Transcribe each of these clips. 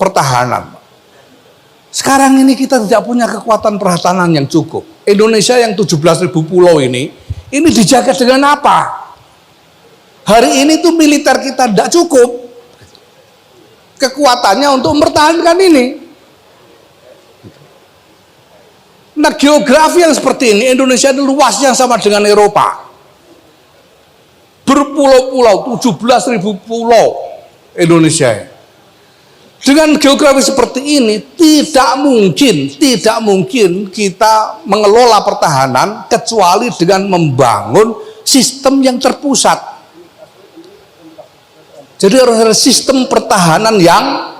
pertahanan. Sekarang ini kita tidak punya kekuatan pertahanan yang cukup. Indonesia yang 17.000 pulau ini dijaga dengan apa? Hari ini tuh militer kita tidak cukup kekuatannya untuk mempertahankan ini. Nah, geografi yang seperti ini, Indonesia ini luasnya sama dengan Eropa. Berpulau-pulau, 17.000 pulau Indonesia. Dengan geografi seperti ini tidak mungkin kita mengelola pertahanan kecuali dengan membangun sistem yang terpusat. Jadi harus ada sistem pertahanan yang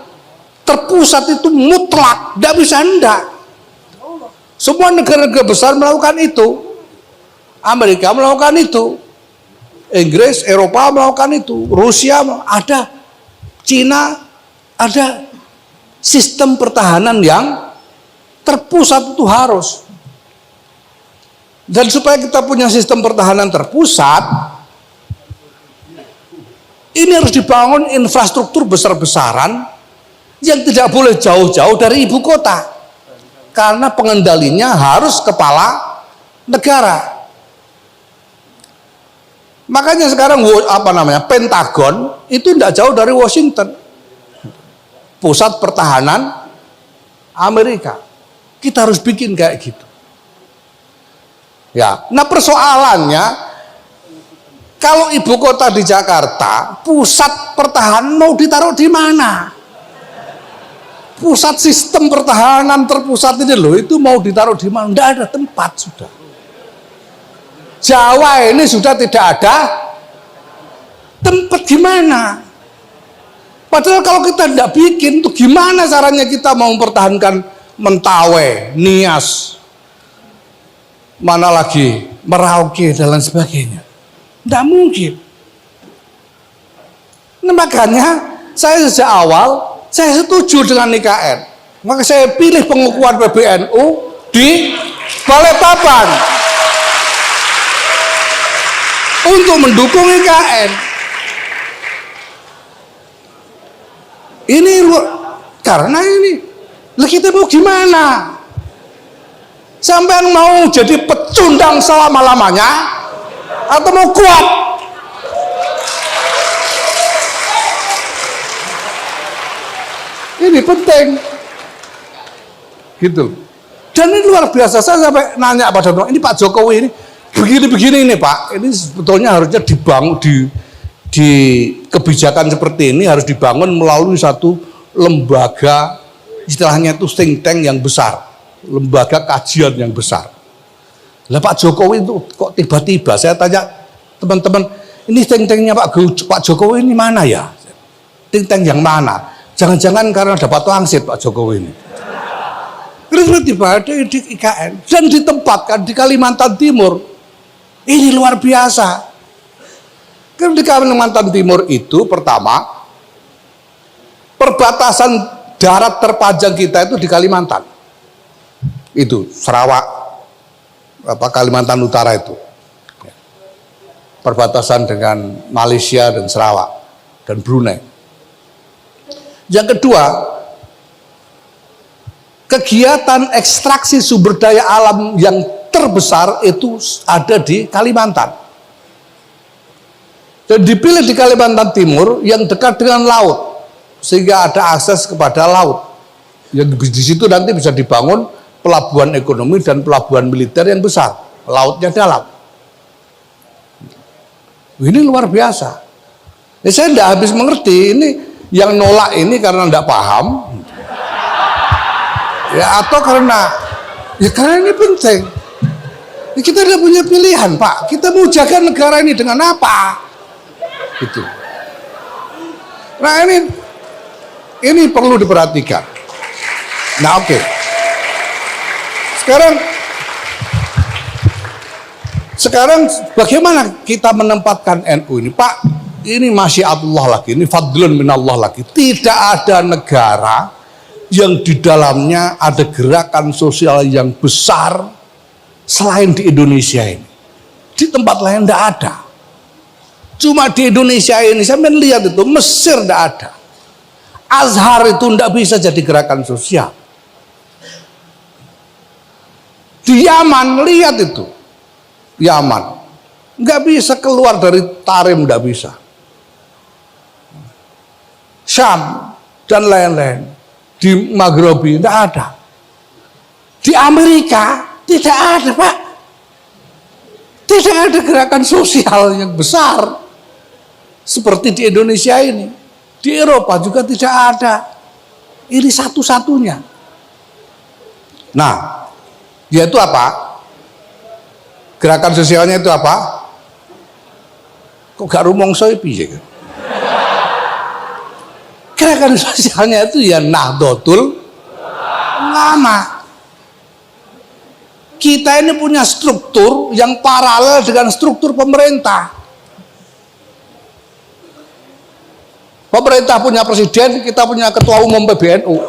terpusat, itu mutlak, tidak bisa enggak. Semua negara-negara besar melakukan itu. Amerika melakukan itu, Inggris, Eropa melakukan itu, Rusia ada, Cina ada. Sistem pertahanan yang terpusat itu harus. Dan supaya kita punya sistem pertahanan terpusat, ini harus dibangun infrastruktur besar-besaran yang tidak boleh jauh-jauh dari ibu kota, karena pengendalinya harus kepala negara. Makanya sekarang Pentagon itu tidak jauh dari Washington, pusat pertahanan Amerika. Kita harus bikin kayak gitu. Ya, nah persoalannya, kalau ibu kota di Jakarta, pusat pertahanan mau ditaruh di mana? Pusat sistem pertahanan terpusat ini loh, itu mau ditaruh di mana? Tidak ada tempat sudah. Jawa ini sudah tidak ada tempat gimana? Padahal kalau kita tidak bikin, tuh gimana caranya kita mau mempertahankan Mentawai, Nias, mana lagi, Merauke dan lain sebagainya? Tidak mungkin. Nah, makanya saya sejak awal saya setuju dengan IKN. Maka saya pilih pengukuhan PBNU di Balikpapan untuk mendukung IKN. Ini karena ini, lah kita mau gimana? Sampai mau jadi pecundang selama-lamanya atau mau kuat? Ini penting, gitu. Dan ini luar biasa. Saya sampai nanya pada ini Pak Jokowi ini begini-begini ini Pak. Ini sebetulnya harusnya dibangun di kebijakan seperti ini harus dibangun melalui satu lembaga, istilahnya itu think tank yang besar, lembaga kajian yang besar. Lah Pak Jokowi itu kok tiba-tiba saya tanya teman-teman, ini think tanknya Pak Jokowi ini mana ya? Think tank yang mana? Jangan-jangan karena dapat wangsit Pak Jokowi ini. Tiba-tiba ada di IKN dan ditempatkan di Kalimantan Timur. Ini luar biasa. Karena di Kalimantan Timur itu pertama, perbatasan darat terpanjang kita itu di Kalimantan. Itu Sarawak, Kalimantan Utara itu. Perbatasan dengan Malaysia dan Sarawak dan Brunei. Yang kedua, kegiatan ekstraksi sumber daya alam yang terbesar itu ada di Kalimantan. Dan dipilih di Kalimantan Timur yang dekat dengan laut, sehingga ada akses kepada laut. Yang di situ nanti bisa dibangun pelabuhan ekonomi dan pelabuhan militer yang besar, lautnya dalam. Ini luar biasa. Saya tidak habis mengerti ini yang nolak ini karena tidak paham, ya atau karena ini penting. Kita tidak punya pilihan Pak. Kita mau jaga negara ini dengan apa? Gitu. Nah ini perlu diperhatikan. Nah oke. Sekarang bagaimana kita menempatkan NU ini Pak? Ini masyiatullah lagi, ini fadlun minallah lagi. Tidak ada negara yang di dalamnya ada gerakan sosial yang besar selain di Indonesia ini. Di tempat lain tidak ada. Cuma di Indonesia ini, saya melihat itu, Mesir tidak ada, Azhar itu tidak bisa jadi gerakan sosial. Di Yaman, lihat itu, Yaman nggak bisa keluar dari Tarim, nggak bisa. Syam dan lain-lain, di Maghribi tidak ada. Di Amerika tidak ada, Pak. Tidak ada gerakan sosial yang besar seperti di Indonesia ini. Di Eropa juga tidak ada. Ini satu-satunya. Nah, yaitu apa? Gerakan sosialnya itu apa? Kok gak rumongso piye? Gerakan sosialnya itu ya Nahdlatul Ulama. Kita ini punya struktur yang paralel dengan struktur pemerintah. Pemerintah punya presiden, kita punya ketua umum PBNU.